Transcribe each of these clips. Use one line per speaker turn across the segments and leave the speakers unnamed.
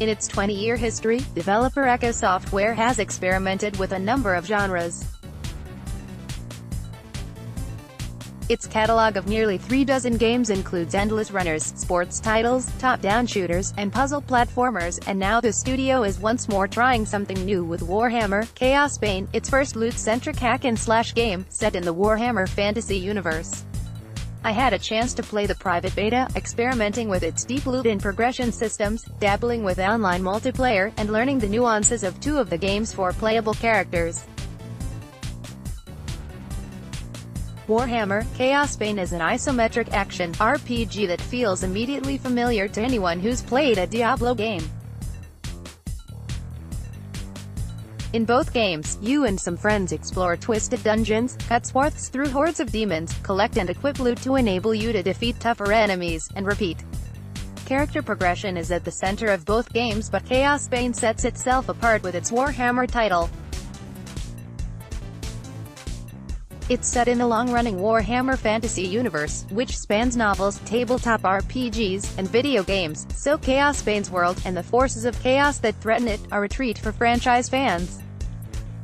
In its 20-year history, developer Eko Software has experimented with a number of genres. Its catalog of nearly 36 games includes endless runners, sports titles, top-down shooters, and puzzle platformers, and now the studio is once more trying something new with Warhammer, Chaosbane, its first loot-centric hack-and-slash game, set in the Warhammer fantasy universe. I had a chance to play the private beta, experimenting with its deep loot and progression systems, dabbling with online multiplayer, and learning the nuances of two of the game's 4 playable characters. Warhammer, Chaosbane is an isometric action RPG that feels immediately familiar to anyone who's played a Diablo game. In both games, you and some friends explore twisted dungeons, cut swaths through hordes of demons, collect and equip loot to enable you to defeat tougher enemies, and repeat. Character progression is at the center of both games, but Chaosbane sets itself apart with its Warhammer title. It's set in the long-running Warhammer fantasy universe, which spans novels, tabletop RPGs, and video games, so Chaosbane's world, and the forces of chaos that threaten it, are a treat for franchise fans.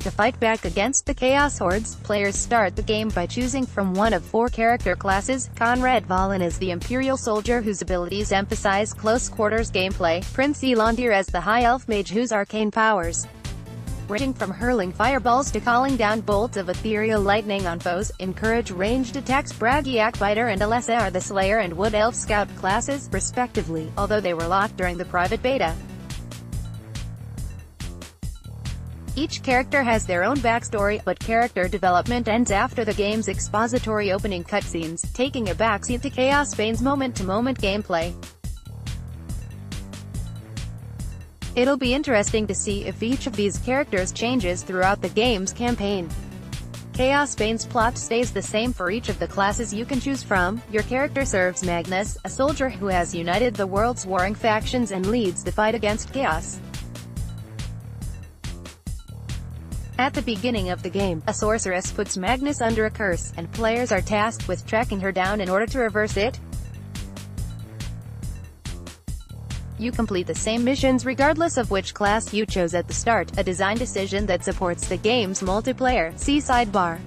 To fight back against the Chaos Hordes, players start the game by choosing from one of 4 character classes. Conrad Valen is the Imperial Soldier whose abilities emphasize close-quarters gameplay, Prince Elondir as the High Elf Mage whose arcane powers, ranging from hurling fireballs to calling down bolts of ethereal lightning on foes, encourage ranged attacks. Bragiac Biter and Alessa are the Slayer and Wood Elf Scout classes, respectively, although they were locked during the private beta. Each character has their own backstory, but character development ends after the game's expository opening cutscenes, taking a backseat to Chaosbane's moment-to-moment gameplay. It'll be interesting to see if each of these characters changes throughout the game's campaign. Chaosbane's plot stays the same for each of the classes you can choose from. Your character serves Magnus, a soldier who has united the world's warring factions and leads the fight against chaos. At the beginning of the game, a sorceress puts Magnus under a curse, and players are tasked with tracking her down in order to reverse it. You complete the same missions regardless of which class you chose at the start, a design decision that supports the game's multiplayer. See sidebar.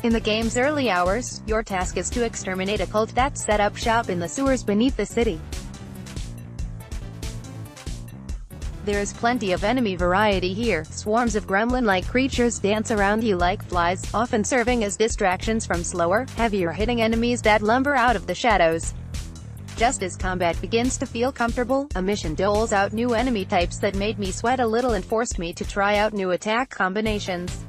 In the game's early hours, your task is to exterminate a cult that set up shop in the sewers beneath the city. There is plenty of enemy variety here. Swarms of gremlin-like creatures dance around you like flies, often serving as distractions from slower, heavier-hitting enemies that lumber out of the shadows. Just as combat begins to feel comfortable, a mission doles out new enemy types that made me sweat a little and forced me to try out new attack combinations.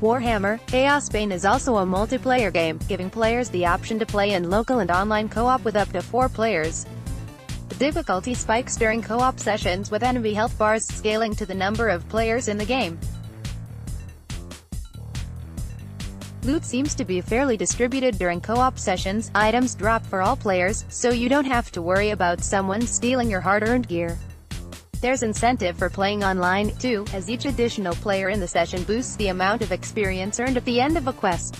Warhammer, Chaosbane is also a multiplayer game, giving players the option to play in local and online co-op with up to 4 players. The difficulty spikes during co-op sessions, with enemy health bars scaling to the number of players in the game. Loot seems to be fairly distributed during co-op sessions, items drop for all players, so you don't have to worry about someone stealing your hard-earned gear. There's incentive for playing online, too, as each additional player in the session boosts the amount of experience earned at the end of a quest.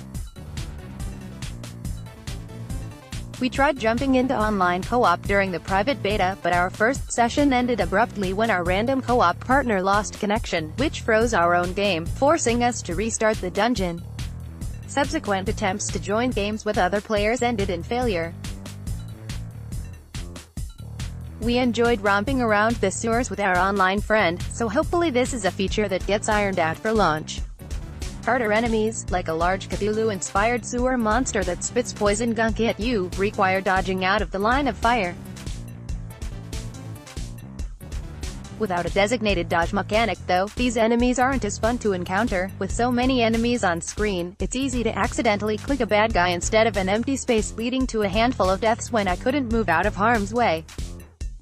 We tried jumping into online co-op during the private beta, but our first session ended abruptly when our random co-op partner lost connection, which froze our own game, forcing us to restart the dungeon. Subsequent attempts to join games with other players ended in failure. We enjoyed romping around the sewers with our online friend, so hopefully this is a feature that gets ironed out for launch. Harder enemies, like a large Cthulhu-inspired sewer monster that spits poison gunk at you, require dodging out of the line of fire. Without a designated dodge mechanic though, these enemies aren't as fun to encounter. With so many enemies on screen, it's easy to accidentally click a bad guy instead of an empty space, leading to a handful of deaths when I couldn't move out of harm's way.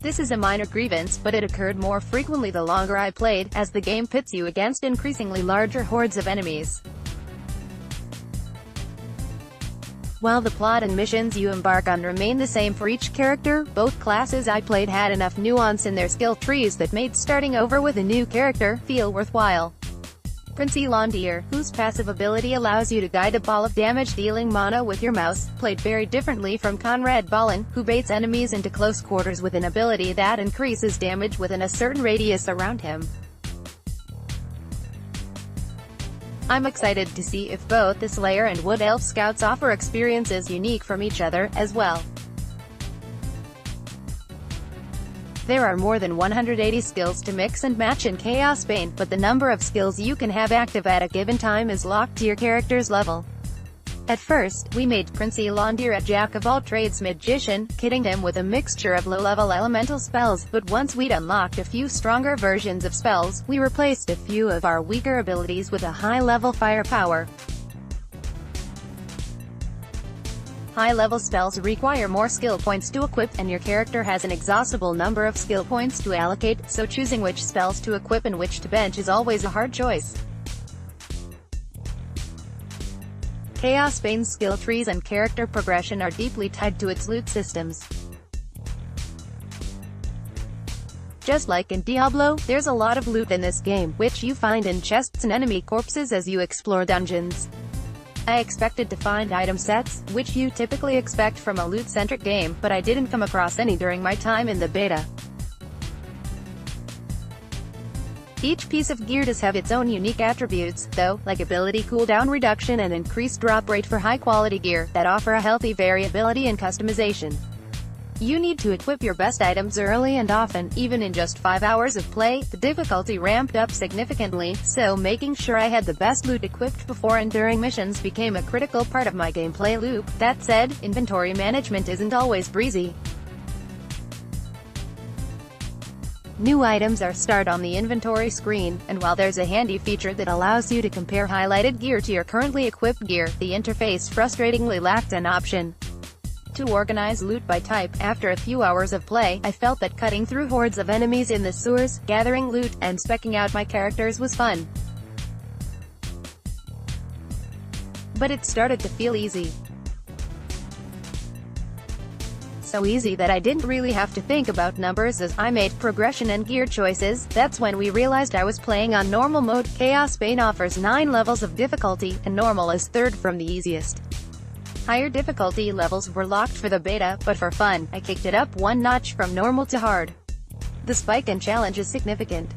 This is a minor grievance, but it occurred more frequently the longer I played, as the game pits you against increasingly larger hordes of enemies. While the plot and missions you embark on remain the same for each character, both classes I played had enough nuance in their skill trees that made starting over with a new character feel worthwhile. Prince Elondir, whose passive ability allows you to guide a ball of damage-dealing mana with your mouse, played very differently from Conrad Balin, who baits enemies into close quarters with an ability that increases damage within a certain radius around him. I'm excited to see if both the Slayer and Wood Elf Scouts offer experiences unique from each other, as well. There are more than 180 skills to mix and match in Chaosbane, but the number of skills you can have active at a given time is locked to your character's level. At first, we made Prince Elondir a jack-of-all-trades magician, kitting him with a mixture of low-level elemental spells, but once we'd unlocked a few stronger versions of spells, we replaced a few of our weaker abilities with a high-level firepower. High-level spells require more skill points to equip, and your character has an inexhaustible number of skill points to allocate, so choosing which spells to equip and which to bench is always a hard choice. Chaosbane's skill trees and character progression are deeply tied to its loot systems. Just like in Diablo, there's a lot of loot in this game, which you find in chests and enemy corpses as you explore dungeons. I expected to find item sets, which you typically expect from a loot-centric game, but I didn't come across any during my time in the beta. Each piece of gear does have its own unique attributes, though, like ability cooldown reduction and increased drop rate for high-quality gear, that offer a healthy variability and customization. You need to equip your best items early and often. Even in just 5 hours of play, the difficulty ramped up significantly, so making sure I had the best loot equipped before and during missions became a critical part of my gameplay loop. That said, inventory management isn't always breezy. New items are stored on the inventory screen, and while there's a handy feature that allows you to compare highlighted gear to your currently equipped gear, the interface frustratingly lacked an option to organize loot by type. After a few hours of play, I felt that cutting through hordes of enemies in the sewers, gathering loot, and specking out my characters was fun. But it started to feel easy. So easy that I didn't really have to think about numbers as I made progression and gear choices. That's when we realized I was playing on normal mode. Chaosbane offers 9 levels of difficulty, and normal is third from the easiest. Higher difficulty levels were locked for the beta, but for fun, I kicked it up one notch from normal to hard. The spike in challenge is significant.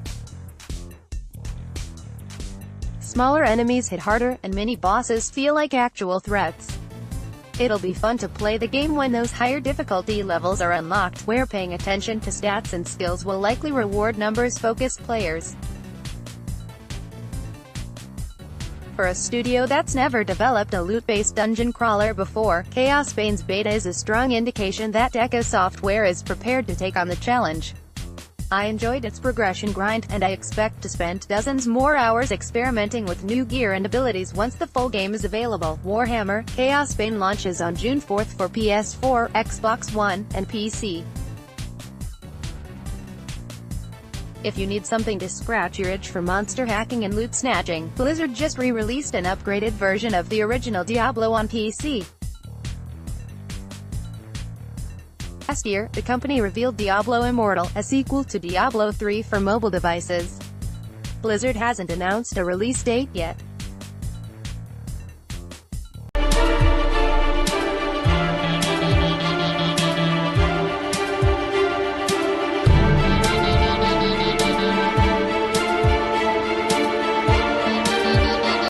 Smaller enemies hit harder, and mini-bosses feel like actual threats. It'll be fun to play the game when those higher difficulty levels are unlocked, where paying attention to stats and skills will likely reward numbers-focused players. For a studio that's never developed a loot-based dungeon crawler before, Chaosbane's beta is a strong indication that Eko Software is prepared to take on the challenge. I enjoyed its progression grind, and I expect to spend dozens more hours experimenting with new gear and abilities once the full game is available. Warhammer: Chaosbane launches on June 4th for PS4, Xbox One, and PC. If you need something to scratch your itch for monster hacking and loot snatching, Blizzard just re-released an upgraded version of the original Diablo on PC. Last year, the company revealed Diablo Immortal, a sequel to Diablo 3 for mobile devices. Blizzard hasn't announced a release date yet.